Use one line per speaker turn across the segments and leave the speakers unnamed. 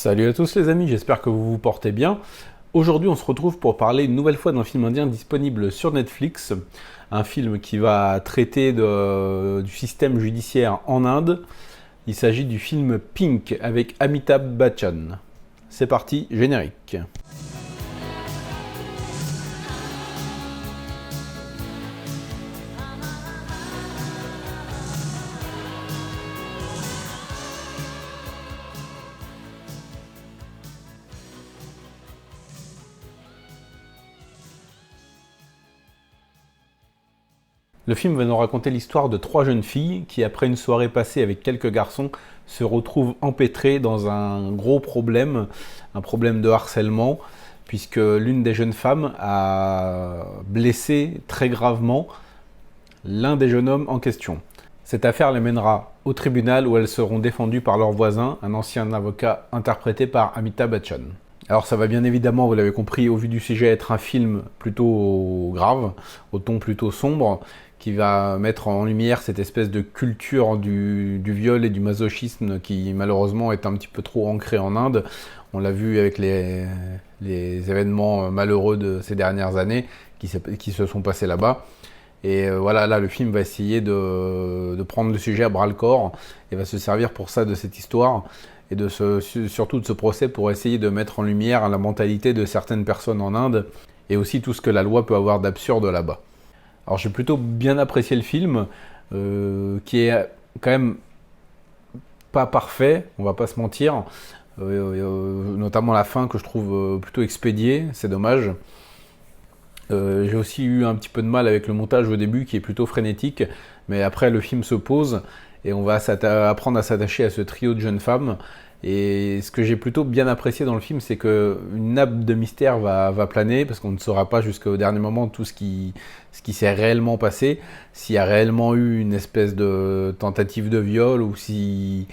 Salut à tous les amis, j'espère que vous vous portez bien. Aujourd'hui on se retrouve pour parler une nouvelle fois d'un film indien disponible sur Netflix. Un film qui va traiter du système judiciaire en Inde. Il s'agit du film Pink avec Amitabh Bachchan. C'est parti, générique. Le film va nous raconter l'histoire de trois jeunes filles qui, après une soirée passée avec quelques garçons, se retrouvent empêtrées dans un gros problème, un problème de harcèlement, puisque l'une des jeunes femmes a blessé très gravement l'un des jeunes hommes en question. Cette affaire les mènera au tribunal où elles seront défendues par leur voisin, un ancien avocat interprété par Amitabh Bachchan. Alors ça va bien évidemment, vous l'avez compris, au vu du sujet, être un film plutôt grave, au ton plutôt sombre, qui va mettre en lumière cette espèce de culture du viol et du masochisme qui malheureusement est un petit peu trop ancrée en Inde. On l'a vu avec les événements malheureux de ces dernières années qui se sont passés là-bas. Et voilà, là le film va essayer de prendre le sujet à bras-le-corps et va se servir pour ça de cette histoire et surtout de ce procès pour essayer de mettre en lumière la mentalité de certaines personnes en Inde et aussi tout ce que la loi peut avoir d'absurde là-bas. Alors j'ai plutôt bien apprécié le film, qui est quand même pas parfait, on va pas se mentir, notamment la fin que je trouve plutôt expédiée, c'est dommage. J'ai aussi eu un petit peu de mal avec le montage au début qui est plutôt frénétique, mais après le film se pose et on va apprendre à s'attacher à ce trio de jeunes femmes. Et ce que j'ai plutôt bien apprécié dans le film, c'est qu'une nappe de mystère va planer, parce qu'on ne saura pas jusqu'au dernier moment tout ce qui s'est réellement passé, s'il y a réellement eu une espèce de tentative de viol, ou si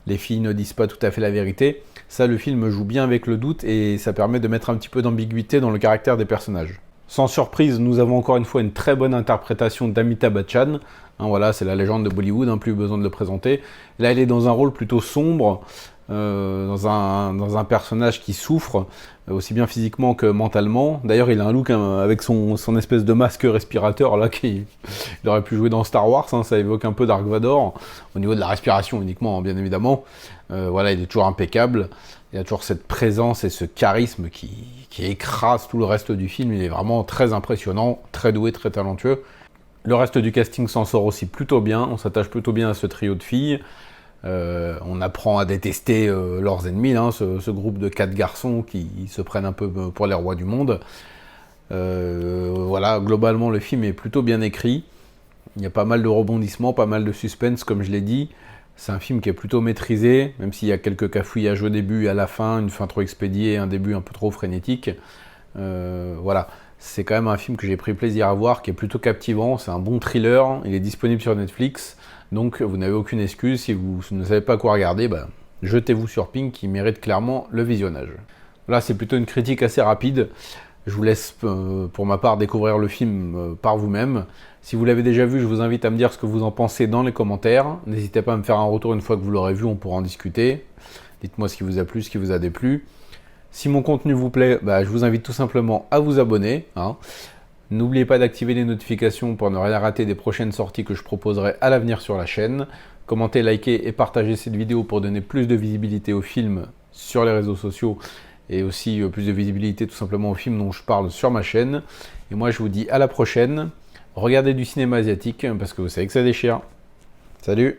les filles ne disent pas tout à fait la vérité. Ça, le film joue bien avec le doute, et ça permet de mettre un petit peu d'ambiguïté dans le caractère des personnages. Sans surprise, nous avons encore une fois une très bonne interprétation d'Amitabh Bachchan. Voilà, c'est la légende de Bollywood, plus besoin de le présenter. Là, elle est dans un rôle plutôt sombre, dans un personnage qui souffre, aussi bien physiquement que mentalement. D'ailleurs, il a un look avec son espèce de masque respirateur, là, il aurait pu jouer dans Star Wars, ça évoque un peu Dark Vador, au niveau de la respiration uniquement, bien évidemment. Voilà, il est toujours impeccable. Il a toujours cette présence et ce charisme qui écrase tout le reste du film. Il est vraiment très impressionnant, très doué, très talentueux. Le reste du casting s'en sort aussi plutôt bien. On s'attache plutôt bien à ce trio de filles. On apprend à détester leurs ennemis, ce groupe de 4 garçons qui se prennent un peu pour les rois du monde. Voilà, globalement, le film est plutôt bien écrit. Il y a pas mal de rebondissements, pas mal de suspense, comme je l'ai dit. C'est un film qui est plutôt maîtrisé, même s'il y a quelques cafouillages au début et à la fin, une fin trop expédiée, un début un peu trop frénétique. Voilà, c'est quand même un film que j'ai pris plaisir à voir, qui est plutôt captivant. C'est un bon thriller, il est disponible sur Netflix, donc vous n'avez aucune excuse. Si vous ne savez pas quoi regarder, jetez-vous sur Pink, qui mérite clairement le visionnage. Là, c'est plutôt une critique assez rapide. Je vous laisse, pour ma part, découvrir le film par vous-même. Si vous l'avez déjà vu, je vous invite à me dire ce que vous en pensez dans les commentaires. N'hésitez pas à me faire un retour une fois que vous l'aurez vu, on pourra en discuter. Dites-moi ce qui vous a plu, ce qui vous a déplu. Si mon contenu vous plaît, je vous invite tout simplement à vous abonner. N'oubliez pas d'activer les notifications pour ne rien rater des prochaines sorties que je proposerai à l'avenir sur la chaîne. Commentez, likez et partagez cette vidéo pour donner plus de visibilité au film sur les réseaux sociaux et aussi plus de visibilité tout simplement au film dont je parle sur ma chaîne. Et moi je vous dis à la prochaine. Regardez du cinéma asiatique parce que vous savez que ça déchire. Salut!